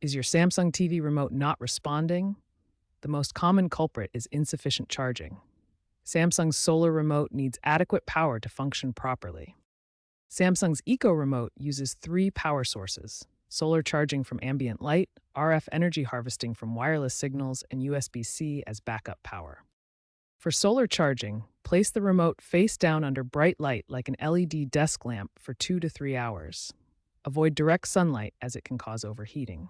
Is your Samsung TV remote not responding? The most common culprit is insufficient charging. Samsung's solar remote needs adequate power to function properly. Samsung's Eco remote uses three power sources: solar charging from ambient light, RF energy harvesting from wireless signals, and USB-C as backup power. For solar charging, place the remote face down under bright light like an LED desk lamp for 2 to 3 hours. Avoid direct sunlight as it can cause overheating.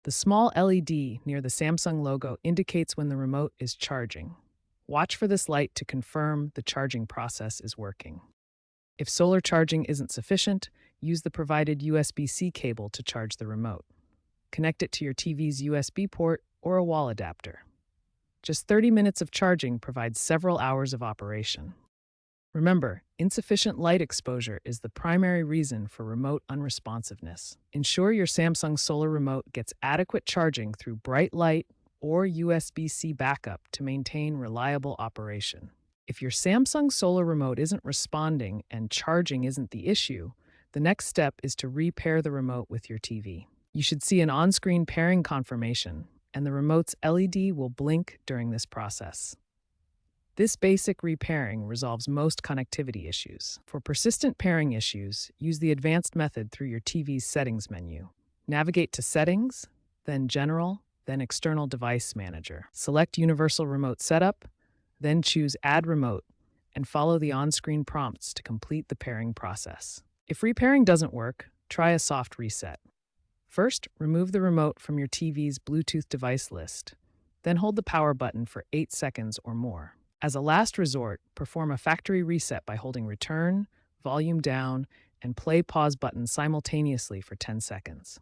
The small LED near the Samsung logo indicates when the remote is charging. Watch for this light to confirm the charging process is working. If solar charging isn't sufficient, use the provided USB-C cable to charge the remote. Connect it to your TV's USB port or a wall adapter. Just 30 minutes of charging provides several hours of operation. Remember, insufficient light exposure is the primary reason for remote unresponsiveness. Ensure your Samsung Solar Remote gets adequate charging through bright light or USB-C backup to maintain reliable operation. If your Samsung Solar Remote isn't responding and charging isn't the issue, the next step is to repair the remote with your TV. You should see an on-screen pairing confirmation, and the remote's LED will blink during this process. This basic repairing resolves most connectivity issues. For persistent pairing issues, use the advanced method through your TV's settings menu. Navigate to Settings, then General, then External Device Manager. Select Universal Remote Setup, then choose Add Remote, and follow the on-screen prompts to complete the pairing process. If repairing doesn't work, try a soft reset. First, remove the remote from your TV's Bluetooth device list, then hold the power button for 8 seconds or more. As a last resort, perform a factory reset by holding Return, Volume Down, and Play Pause buttons simultaneously for 10 seconds.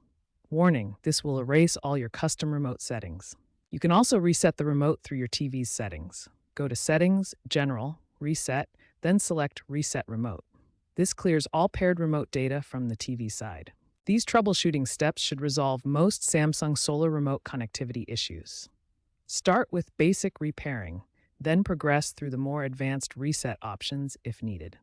Warning, this will erase all your custom remote settings. You can also reset the remote through your TV's settings. Go to Settings, General, Reset, then select Reset Remote. This clears all paired remote data from the TV side. These troubleshooting steps should resolve most Samsung Solar Remote connectivity issues. Start with basic repairing, then progress through the more advanced reset options if needed.